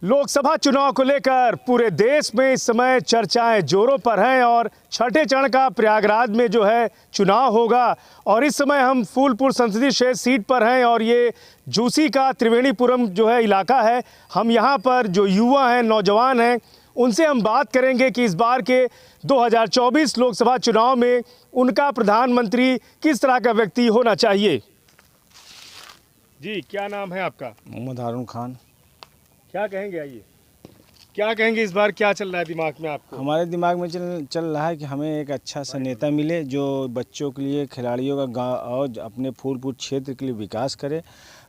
लोकसभा चुनाव को लेकर पूरे देश में इस समय चर्चाएं जोरों पर हैं और छठे चरण का प्रयागराज में जो है चुनाव होगा। और इस समय हम फूलपुर संसदीय क्षेत्र सीट पर हैं और ये झूसी का त्रिवेणीपुरम जो है इलाका है। हम यहाँ पर जो युवा हैं, नौजवान हैं, उनसे हम बात करेंगे कि इस बार के 2024 लोकसभा चुनाव में उनका प्रधानमंत्री किस तरह का व्यक्ति होना चाहिए। जी, क्या नाम है आपका? मोहम्मद हारून खान। क्या कहेंगे, आइए क्या कहेंगे, इस बार क्या चल रहा है दिमाग में आपको? हमारे दिमाग में चल रहा है कि हमें एक अच्छा सा नेता मिले जो बच्चों के लिए, खिलाड़ियों का गांव और अपने फूलपुर क्षेत्र के लिए विकास करे।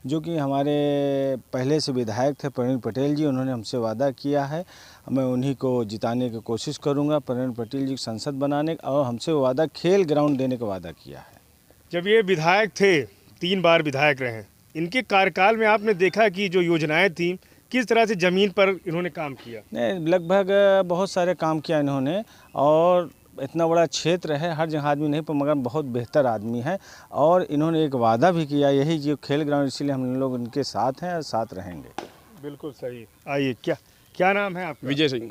जो कि हमारे पहले से विधायक थे प्रवीण पटेल जी, उन्होंने हमसे वादा किया है, मैं उन्हीं को जिताने की कोशिश करूंगा, प्रवीण पटेल जी को संसद बनाने का। और हमसे वादा खेल ग्राउंड देने का वादा किया है। जब ये विधायक थे, 3 बार विधायक रहे, इनके कार्यकाल में आपने देखा कि जो योजनाएं थी किस तरह से ज़मीन पर इन्होंने काम किया? नहीं, लगभग बहुत सारे काम किया इन्होंने। और इतना बड़ा क्षेत्र है, हर जगह आदमी नहीं पर मगर बहुत बेहतर आदमी है। और इन्होंने एक वादा भी किया, यही जो खेल ग्राउंड, इसीलिए हम लोग उनके साथ हैं और साथ रहेंगे। बिल्कुल सही। आइए, क्या नाम है आपका? विजय सिंह।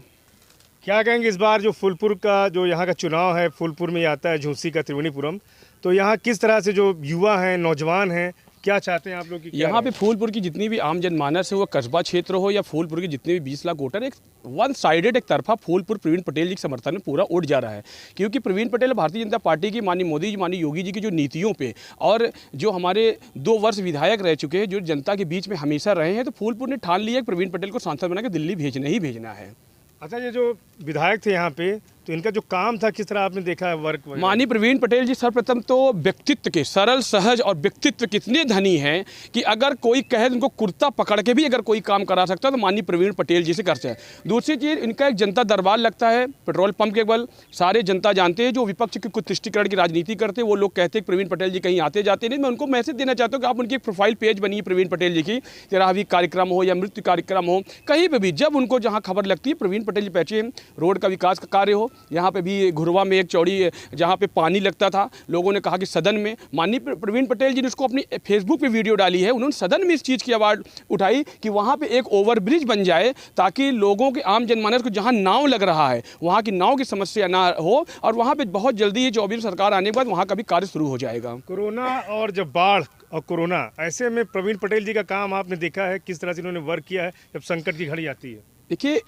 क्या कहेंगे इस बार जो फूलपुर का जो यहाँ का चुनाव है, फूलपुर में आता है झूसी का त्रिवेणीपुरम, तो यहाँ किस तरह से जो युवा हैं, नौजवान हैं, क्या चाहते हैं आप लोग? यहाँ पे फूलपुर की जितनी भी आम जनमानस है, वो कस्बा क्षेत्र हो या फूलपुर के जितने भी 20 लाख वोटर, एक वन साइडेड एक तरफा फूलपुर प्रवीण पटेल जी के समर्थन में पूरा उठ जा रहा है। क्योंकि प्रवीण पटेल भारतीय जनता पार्टी की, माननीय मोदी जी, माननीय योगी जी की जो नीतियों पे और जो हमारे 2 वर्ष विधायक रह चुके हैं, जो जनता के बीच में हमेशा रहे हैं, तो फूलपुर ने ठान लिया कि प्रवीण पटेल को सांसद बना के दिल्ली भेजना ही भेजना है। अच्छा, ये जो विधायक थे यहाँ पे, तो इनका जो काम था किस तरह आपने देखा है वर्क? माननीय प्रवीण पटेल जी सर्वप्रथम तो व्यक्तित्व के सरल, सहज और व्यक्तित्व कितने धनी हैं कि अगर कोई कहे तो उनको कुर्ता पकड़ के भी अगर कोई काम करा सकता है तो माननीय प्रवीण पटेल जी से करते हैं। दूसरी चीज़, इनका एक जनता दरबार लगता है पेट्रोल पंप के बल। सारे जनता जानते हैं, जो विपक्ष की कुछ तुष्टिकरण की राजनीति करते हैं वो लोग कहते हैं प्रवीण पटेल जी कहीं आते जाते नहीं। मैं उनको मैसेज देना चाहता हूँ कि आप उनकी प्रोफाइल पेज बनी प्रवीण पटेल जी की, 13वीं कार्यक्रम हो या मृत्यु कार्यक्रम हो, कहीं पर भी जब उनको जहाँ खबर लगती है प्रवीण पटेल जी पहुँचे, रोड का विकास का कार्य हो, यहाँ पर भी घुरवा में एक चौड़ी जहाँ पे पानी लगता था, लोगों ने कहा कि सदन में, माननीय प्रवीण पटेल जी ने उसको अपनी फेसबुक पे वीडियो डाली है, उन्होंने सदन में इस चीज़ की आवाज़ उठाई कि वहाँ पे एक ओवरब्रिज बन जाए ताकि लोगों के, आम जनमानस को जहाँ नाव लग रहा है वहाँ की नाव की समस्या ना हो। और वहाँ पे बहुत जल्दी ही 24 सरकार आने के बाद वहाँ का भी कार्य शुरू हो जाएगा। कोरोना और जब बाढ़ और कोरोना, ऐसे में प्रवीण पटेल जी का काम आपने देखा है किस तरह से इन्होंने वर्क किया है जब संकट की घड़ी आती है? देखिए,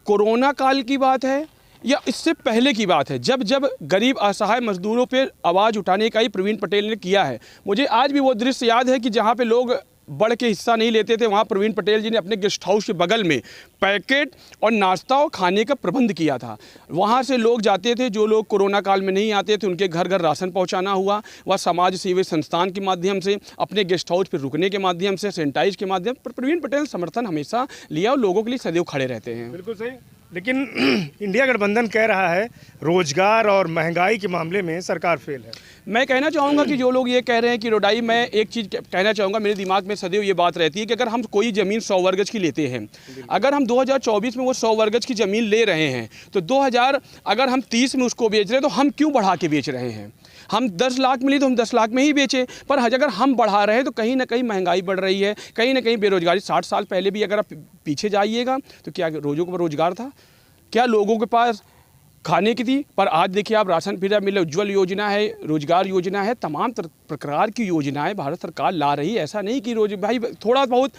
कोरोना काल की बात है या इससे पहले की बात है, जब जब गरीब असहाय मजदूरों पे आवाज़ उठाने का ही प्रवीण पटेल ने किया है। मुझे आज भी वो दृश्य याद है कि जहाँ पे लोग बढ़ के हिस्सा नहीं लेते थे, वहाँ प्रवीण पटेल जी ने अपने गेस्ट हाउस के बगल में पैकेट और नाश्ता और खाने का प्रबंध किया था। वहाँ से लोग जाते थे, जो लोग कोरोना काल में नहीं आते थे उनके घर घर राशन पहुँचाना हुआ, वह समाज सेवी संस्थान के माध्यम से, अपने गेस्ट हाउस पर रुकने के माध्यम से, सैनिटाइज के माध्यम पर प्रवीण पटेल समर्थन हमेशा लिया और लोगों के लिए सदैव खड़े रहते हैं। बिल्कुल सही। लेकिन इंडिया गठबंधन कह रहा है रोजगार और महंगाई के मामले में सरकार फेल है। मैं कहना चाहूँगा कि जो लोग ये कह रहे हैं कि रोडाई, मैं एक चीज़ कहना चाहूँगा, मेरे दिमाग में सदैव ये बात रहती है कि अगर हम कोई ज़मीन 100 वर्ग गज की लेते हैं, अगर हम 2024 में वो 100 वर्ग गज की ज़मीन ले रहे हैं तो 2000 अगर हम 30 में उसको बेच रहे हैं तो हम क्यों बढ़ा के बेच रहे हैं? हम 10 लाख मिली तो हम 10 लाख में ही बेचें। पर अगर हम बढ़ा रहे हैं तो कहीं ना कहीं महंगाई बढ़ रही है, कहीं ना कहीं बेरोजगारी। 60 साल पहले भी अगर आप पीछे जाइएगा तो क्या रोजों का रोजगार था? क्या लोगों के पास खाने की थी? पर आज देखिए आप, राशन फ्री मिले, उज्ज्वल योजना है, रोजगार योजना है, तमाम प्रकार की योजनाएं भारत सरकार ला रही है। ऐसा नहीं कि रोज भाई थोड़ा बहुत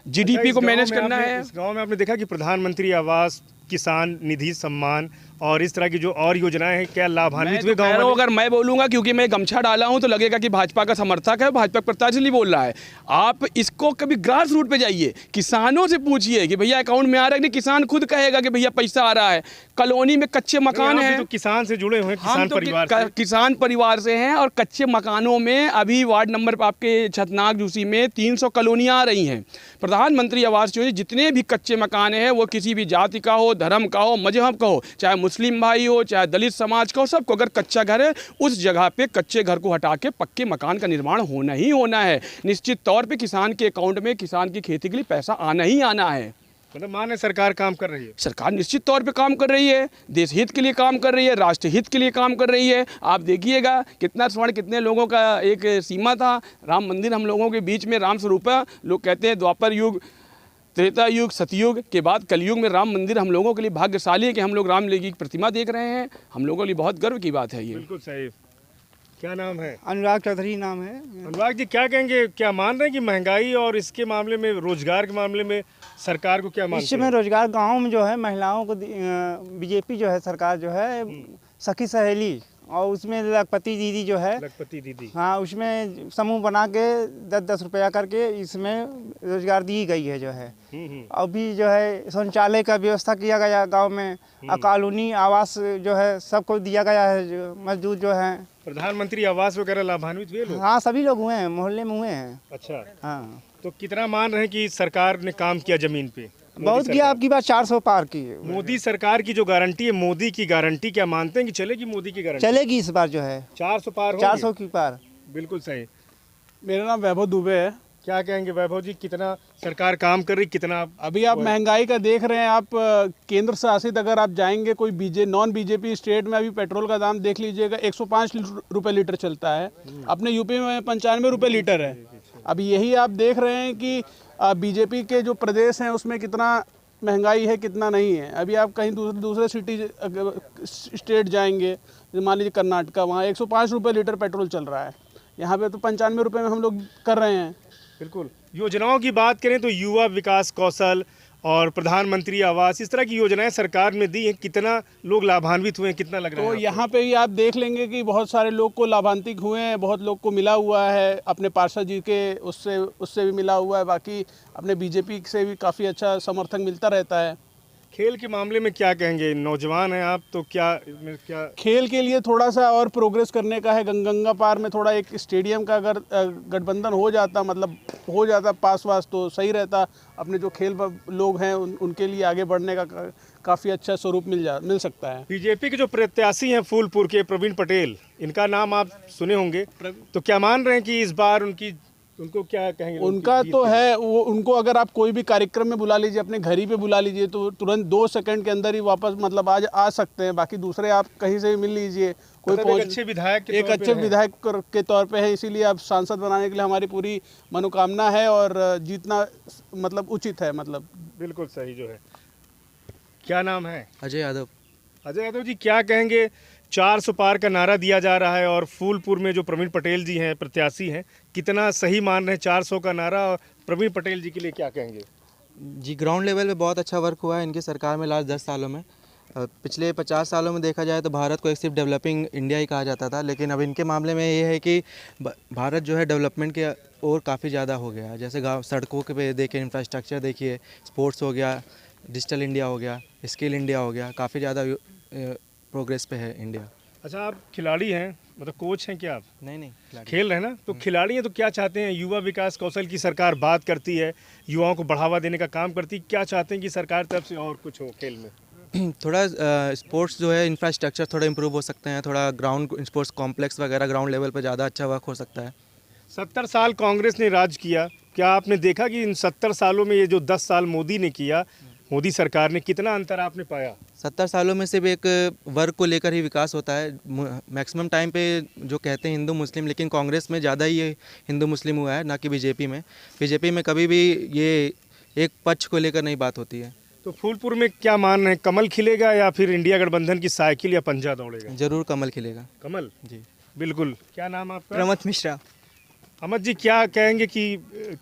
जीडीपी को मैनेज करना है। इस गांव में आपने देखा कि प्रधानमंत्री आवास, किसान निधि सम्मान और इस तरह की जो और योजनाएं हैं, क्या लाभान्वित हुए गाँव में? अगर मैं बोलूंगा क्योंकि मैं गमछा डाला हूं तो लगेगा कि भाजपा का समर्थक है, भाजपा के प्रत्याशी नहीं बोल रहा है। आप इसको कभी ग्रास रूट पे जाइए, किसानों से पूछिए कि भैया अकाउंट में आ रहा है, नहीं किसान खुद कहेगा कि भैया पैसा आ रहा है। कॉलोनी में कच्चे मकान हैं, तो किसान से जुड़े हुए हैं, किसान परिवार से, किसान परिवार से हैं, और कच्चे मकानों में अभी वार्ड नंबर आपके छतनाग झूसी में 300 कॉलोनियाँ आ रही हैं। प्रधानमंत्री आवास योजना, जितने भी कच्चे मकान हैं वो किसी भी जाति का हो, धर्म का हो, मजहब का हो, चाहे मुस्लिम भाई हो, चाहे दलित समाज का हो, सबको अगर कच्चा घर है उस जगह पे कच्चे घर को हटा के पक्के मकान का निर्माण होना ही होना है। निश्चित तौर पे किसान के अकाउंट में किसान की खेती के लिए पैसा आना ही आना है। मतलब माने सरकार काम कर रही है, सरकार निश्चित तौर पे काम कर रही है, देश हित के लिए काम कर रही है, राष्ट्र हित के लिए काम कर रही है। आप देखिएगा कितना स्वर्ण, कितने लोगों का एक सीमा था, राम मंदिर हम लोगों के बीच में, राम स्वरूप, लोग कहते हैं द्वापर युग त्रेता युग सतयुग के बाद कलयुग में राम मंदिर हम लोगों के लिए भाग्यशाली है कि हम लोग राम जी की प्रतिमा देख रहे हैं। हम लोगों के लिए बहुत गर्व की बात है ये। बिल्कुल सही। क्या नाम है? अनुराग चौधरी नाम है। अनुराग जी, क्या कहेंगे, क्या मान रहे हैं कि महंगाई और इसके मामले में, रोजगार के मामले में सरकार को क्या मानते इस समय हैं? रोजगार गांव में जो है महिलाओं को बीजेपी जो है सरकार जो है सखी सहेली और उसमें लखपति दीदी जो है, लखपति दीदी, हाँ, उसमें समूह बना के 10-10 रुपया करके इसमें रोजगार दी गई है जो है। अभी जो है शौचालय का व्यवस्था किया गया गांव में, कॉलोनी आवास जो है सबको दिया गया है, जो मजदूर जो है। प्रधानमंत्री आवास वगैरह लाभान्वित हुए लोग? हाँ, सभी लोग हुए हैं, मोहल्ले में हुए हैं। अच्छा, हाँ, तो कितना मान रहे हैं कि सरकार ने काम किया जमीन पे? बहुत किया, आपकी बात 400 पार की। मोदी सरकार की जो गारंटी है, मोदी की गारंटी, क्या मानते हैं कि चलेगी मोदी की गारंटी? चलेगी इस बार जो है 400 पार होंगे? 400 की पार। बिल्कुल सही। मेरा नाम वैभव दुबे है। क्या कहेंगे वैभव जी, कितना सरकार काम कर रही, कितना? अभी आप महंगाई का देख रहे हैं, आप केंद्र शासित अगर आप जाएंगे कोई नॉन बीजेपी स्टेट में, अभी पेट्रोल का दाम देख लीजिएगा, 105 रुपये लीटर चलता है। अपने यूपी में 95 रुपये लीटर है। अभी यही आप देख रहे हैं कि बीजेपी के जो प्रदेश हैं उसमें कितना महंगाई है, कितना नहीं है। अभी आप कहीं दूसरे सिटी स्टेट जाएंगे, मान लीजिए कर्नाटका, वहाँ 105 रुपये लीटर पेट्रोल चल रहा है। यहाँ पे तो 95 रुपये में हम लोग कर रहे हैं। बिल्कुल। योजनाओं की बात करें तो युवा विकास कौशल और प्रधानमंत्री आवास, इस तरह की योजनाएं सरकार ने दी हैं, कितना लोग लाभान्वित हुए हैं, कितना लग रहा है तो आपको? यहाँ पे ही आप देख लेंगे कि बहुत सारे लोग को लाभान्वित हुए हैं, बहुत लोग को मिला हुआ है, अपने पार्षद जी के उससे भी मिला हुआ है, बाकी अपने बीजेपी से भी काफ़ी अच्छा समर्थन मिलता रहता है। खेल के मामले में क्या कहेंगे? नौजवान हैं आप, तो क्या खेल के लिए थोड़ा सा और प्रोग्रेस करने का है। गंगा पार में थोड़ा एक स्टेडियम का अगर गठबंधन हो जाता, मतलब हो जाता पास वास, तो सही रहता। अपने जो खेल लोग हैं उनके लिए आगे बढ़ने का काफ़ी अच्छा स्वरूप मिल सकता है। बीजेपी के जो प्रत्याशी हैं फूलपुर के, प्रवीण पटेल, इनका नाम आप सुने होंगे, तो क्या मान रहे हैं कि इस बार उनको क्या कहेंगे? उनका तो है, वो उनको अगर आप कोई भी कार्यक्रम में बुला लीजिए, अपने घर ही पे बुला लीजिए, तो तुरंत 2 सेकंड के अंदर ही वापस मतलब आज आ सकते हैं। बाकी दूसरे आप कहीं से भी मिल लीजिए, कोई मतलब एक अच्छे विधायक के तौर पे है, इसीलिए आप सांसद बनाने के लिए हमारी पूरी मनोकामना है और जीतना मतलब उचित है। मतलब बिल्कुल सही जो है। क्या नाम है? अजय यादव। अजय यादव जी, क्या कहेंगे? 400 पार का नारा दिया जा रहा है और फूलपुर में जो प्रवीण पटेल जी हैं, प्रत्याशी हैं, कितना सही मान रहे हैं 400 का नारा? और प्रवीण पटेल जी के लिए क्या कहेंगे? जी, ग्राउंड लेवल पे बहुत अच्छा वर्क हुआ है इनकी सरकार में लास्ट 10 सालों में। पिछले 50 सालों में देखा जाए तो भारत को एक सिर्फ डेवलपिंग इंडिया ही कहा जाता था, लेकिन अब इनके मामले में ये है कि भारत जो है डेवलपमेंट के और काफ़ी ज़्यादा हो गया। जैसे गाँव सड़कों के पे देखिए, इंफ्रास्ट्रक्चर देखिए, स्पोर्ट्स हो गया, डिजिटल इंडिया हो गया, स्किल इंडिया हो गया, काफ़ी ज़्यादा प्रोग्रेस पे है इंडिया। अच्छा, आप खिलाड़ी हैं, मतलब कोच हैं क्या आप? नहीं खेल रहे हैं ना, तो खिलाड़ी हैं, तो क्या चाहते हैं? युवा विकास कौशल की सरकार बात करती है, युवाओं को बढ़ावा देने का काम करती है, क्या चाहते हैं कि सरकार तरफ से और कुछ हो खेल में? थोड़ा स्पोर्ट्स जो है इंफ्रास्ट्रक्चर थोड़ा इम्प्रूव हो सकते हैं, थोड़ा ग्राउंड स्पोर्ट्स कॉम्प्लेक्स वगैरह ग्राउंड लेवल पे ज़्यादा अच्छा वर्क हो सकता है। 70 साल कांग्रेस ने राज किया, क्या आपने देखा कि इन 70 सालों में ये जो 10 साल मोदी ने किया, मोदी सरकार ने, कितना अंतर आपने पाया? 70 सालों में सिर्फ एक वर्ग को लेकर ही विकास होता है। मैक्सिमम टाइम पे जो कहते हैं हिंदू मुस्लिम, लेकिन कांग्रेस में ज़्यादा ही ये हिंदू मुस्लिम हुआ है, ना कि बीजेपी में। बीजेपी में कभी भी ये एक पक्ष को लेकर नहीं बात होती है। तो फूलपुर में क्या मान रहे हैं, कमल खिलेगा या फिर इंडिया गठबंधन की साइकिल या पंजा दौड़ेगा? ज़रूर कमल खिलेगा। कमल जी, बिल्कुल। क्या नाम आपका? प्रमथ मिश्रा। अमत जी, क्या कहेंगे कि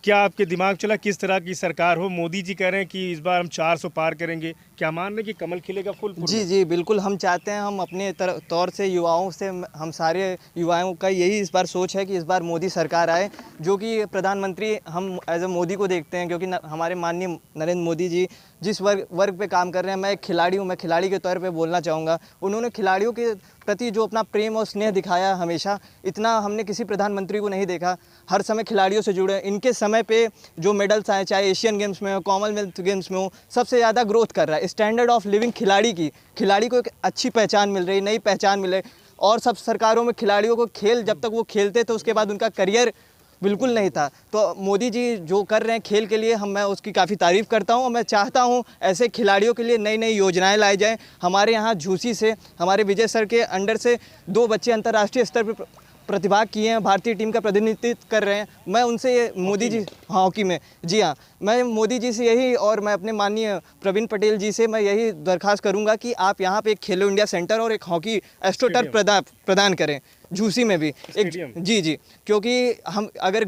क्या आपके दिमाग चला किस तरह की सरकार हो? मोदी जी कह रहे हैं कि इस बार हम 400 पार करेंगे, क्या मान रहे हैं कि कमल खिलेगा फूलपुर जी में? जी बिल्कुल, हम चाहते हैं, हम अपने तौर से युवाओं से, हम सारे युवाओं का यही इस बार सोच है कि इस बार मोदी सरकार आए, जो कि प्रधानमंत्री हम एज ए मोदी को देखते हैं, क्योंकि हमारे माननीय नरेंद्र मोदी जी जिस वर्ग पे काम कर रहे हैं, मैं एक खिलाड़ी हूँ, मैं खिलाड़ी के तौर पे बोलना चाहूँगा। उन्होंने खिलाड़ियों के प्रति जो अपना प्रेम और स्नेह दिखाया हमेशा, इतना हमने किसी प्रधानमंत्री को नहीं देखा। हर समय खिलाड़ियों से जुड़े, इनके समय पे जो मेडल्स आए, चाहे एशियन गेम्स में हो, कॉमनवेल्थ गेम्स में हो, सबसे ज़्यादा ग्रोथ कर रहा है। स्टैंडर्ड ऑफ लिविंग खिलाड़ी को एक अच्छी पहचान मिल रही, नई पहचान मिल रही। और सब सरकारों में खिलाड़ियों को खेल, जब तक वो खेलते थे उसके बाद उनका करियर बिल्कुल नहीं था। तो मोदी जी जो कर रहे हैं खेल के लिए, मैं उसकी काफ़ी तारीफ़ करता हूं और मैं चाहता हूं ऐसे खिलाड़ियों के लिए नई नई योजनाएं लाई जाएं। हमारे यहाँ झूसी से, हमारे विजय सर के अंडर से 2 बच्चे अंतर्राष्ट्रीय स्तर पर प्रतिभाग किए हैं, भारतीय टीम का प्रतिनिधित्व कर रहे हैं। मैं उनसे मोदी जी, हॉकी में, जी हाँ, मैं मोदी जी से यही और मैं अपने माननीय प्रवीण पटेल जी से मैं यही दरख्वास्त करूंगा कि आप यहाँ पे एक खेलो इंडिया सेंटर और एक हॉकी एस्ट्रोटर्फ प्रदान करें झूसी में भी एक, जी, क्योंकि हम अगर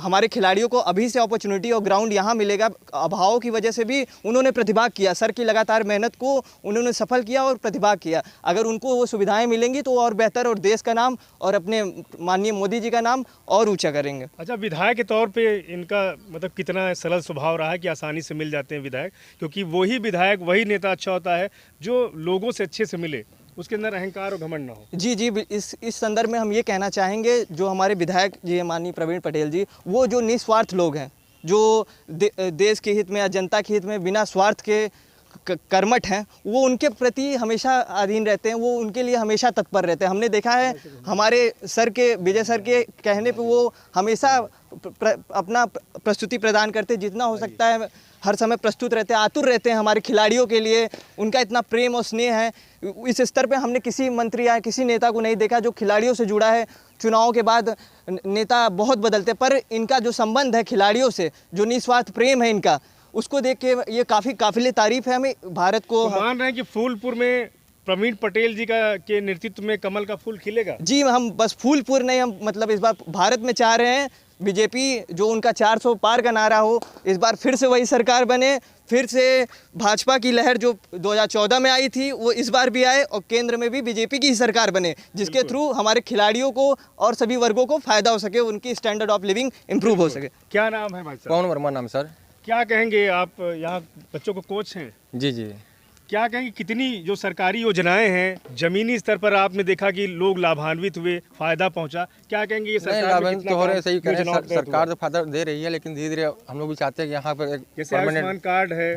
हमारे खिलाड़ियों को अभी से अपॉर्चुनिटी और ग्राउंड यहाँ मिलेगा, अभावों की वजह से भी उन्होंने प्रतिभाग किया, सर की लगातार मेहनत को उन्होंने सफल किया और प्रतिभाग किया। अगर उनको वो सुविधाएं मिलेंगी तो और बेहतर, और देश का नाम और अपने माननीय मोदी जी का नाम और ऊंचा करेंगे। अच्छा, विधायक के तौर पे इनका मतलब कितना सरल स्वभाव रहा है कि आसानी से मिल जाते हैं विधायक, क्योंकि वही विधायक, वही नेता अच्छा होता है जो लोगों से अच्छे से मिले, उसके अंदर अहंकार और घमंड ना हो। जी, इस संदर्भ में हम ये कहना चाहेंगे, जो हमारे विधायक जी हैं माननीय प्रवीण पटेल जी, वो जो निस्वार्थ लोग हैं, जो देश के हित में या जनता के हित में बिना स्वार्थ के कर्मठ हैं, वो उनके प्रति हमेशा अधीन रहते हैं, वो उनके लिए हमेशा तत्पर रहते हैं। हमने देखा है हमारे सर के, विजय सर के कहने पे वो हमेशा अपना प्रस्तुति प्रदान करते, जितना हो सकता है हर समय प्रस्तुत रहते हैं, आतुर रहते हैं हमारे खिलाड़ियों के लिए। उनका इतना प्रेम और स्नेह है, इस स्तर पे हमने किसी मंत्री या किसी नेता को नहीं देखा जो खिलाड़ियों से जुड़ा है। चुनाव के बाद नेता बहुत बदलते, पर इनका जो संबंध है खिलाड़ियों से, जो निस्वार्थ प्रेम है इनका, उसको देख के ये काफ़ी काबिले तारीफ है। हमें भारत को मान रहे हैं कि फूलपुर में प्रवीण पटेल जी के नेतृत्व में कमल का फूल खिलेगा। जी, हम बस फूलपुर नहीं, हम मतलब इस बार भारत में चाह रहे हैं बीजेपी जो उनका 400 पार का नारा हो, इस बार फिर से वही सरकार बने, फिर से भाजपा की लहर जो 2014 में आई थी वो इस बार भी आए, और केंद्र में भी बीजेपी की ही सरकार बने, जिसके थ्रू हमारे खिलाड़ियों को और सभी वर्गों को फायदा हो सके, उनकी स्टैंडर्ड ऑफ लिविंग इम्प्रूव हो सके। क्या नाम है भाई साहब? पवन वर्मा नाम सर। क्या कहेंगे आप, यहाँ बच्चों को कोच हैं? जी, क्या कहेंगे, कितनी जो सरकारी योजनाएं हैं जमीनी स्तर पर आपने देखा कि लोग लाभान्वित हुए, फायदा पहुंचा, क्या कहेंगे ये सरकार लाभान्वित तो हो रहे, सही कह रहे हैं, सरकार तो फायदा दे रही है, लेकिन धीरे धीरे हम लोग भी चाहते हैं कि यहाँ पर एक जैसे आयुष्मान कार्ड है,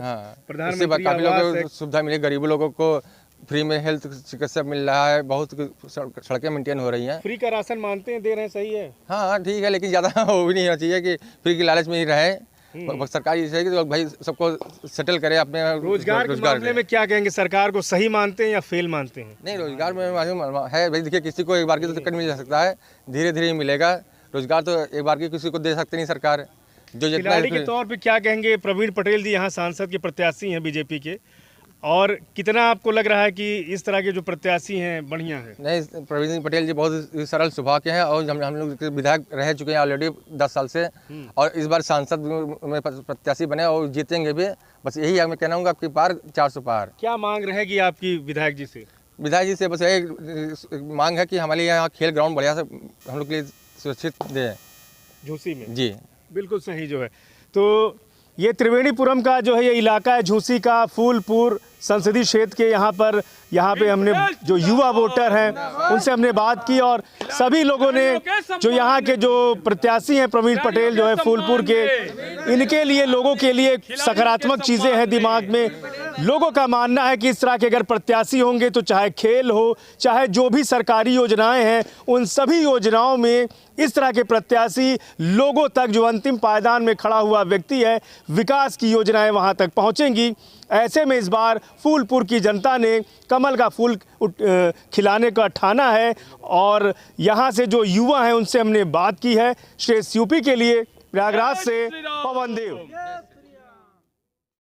प्रधानमंत्री काफी लोगों को सुविधा मिले, गरीब लोगों को फ्री में हेल्थ चिकित्सा मिल रहा है, बहुत सड़कें मेंटेन हो रही हैं। फ्री का राशन मानते हैं, दे रहे हैं, सही है? हाँ ठीक है, लेकिन ज़्यादा वो भी नहीं होना चाहिए कि फ्री की लालच में ही रहे। सरकार ये चाहिए कि भाई सबको सेटल करे अपने रोजगार के मामले में। क्या कहेंगे, सरकार को सही मानते हैं या फेल मानते हैं? नहीं, रोजगार में है भाई, देखिए किसी को एक बार की तो टिकट मिल जा सकता है, धीरे धीरे ही मिलेगा रोजगार, तो एक बार की किसी को दे सकते नहीं सरकार। जो खिलाड़ी के तौर पे क्या कहेंगे, प्रवीण पटेल जी यहाँ सांसद के प्रत्याशी हैं बीजेपी के, और कितना आपको लग रहा है कि इस तरह के जो प्रत्याशी हैं बढ़िया है? नहीं, प्रवीण पटेल जी बहुत सरल स्वभाव के हैं, और हम लोग विधायक रह चुके हैं ऑलरेडी 10 साल से, और इस बार सांसद में प्रत्याशी बने और जीतेंगे भी। बस यही मैं कहना हूँ, आपकी पार 400 पार। क्या मांग रहेगी आपकी विधायक जी से? विधायक जी से बस यही मांग है कि हमारे यहाँ खेल ग्राउंड बढ़िया से हम लोग के लिए सुरक्षित दें झूसी में। जी बिल्कुल सही जो है। तो ये त्रिवेणीपुरम का जो है ये इलाका है झूसी का, फूलपुर संसदीय क्षेत्र के यहाँ पे हमने जो युवा वोटर हैं उनसे हमने बात की, और सभी लोगों ने जो यहाँ के जो प्रत्याशी हैं प्रवीण पटेल जो है फूलपुर के, इनके लिए, लोगों के लिए सकारात्मक चीज़ें हैं दिमाग में। लोगों का मानना है कि इस तरह के अगर प्रत्याशी होंगे तो चाहे खेल हो, चाहे जो भी सरकारी योजनाएं हैं, उन सभी योजनाओं में इस तरह के प्रत्याशी लोगों तक, जो अंतिम पायदान में खड़ा हुआ व्यक्ति है, विकास की योजनाएं वहां तक पहुंचेंगी। ऐसे में इस बार फूलपुर की जनता ने कमल का फूल खिलाने का ठाना है, और यहाँ से जो युवा हैं उनसे हमने बात की है। श्रेष्ठ यूपी के लिए प्रयागराज से पवन देव।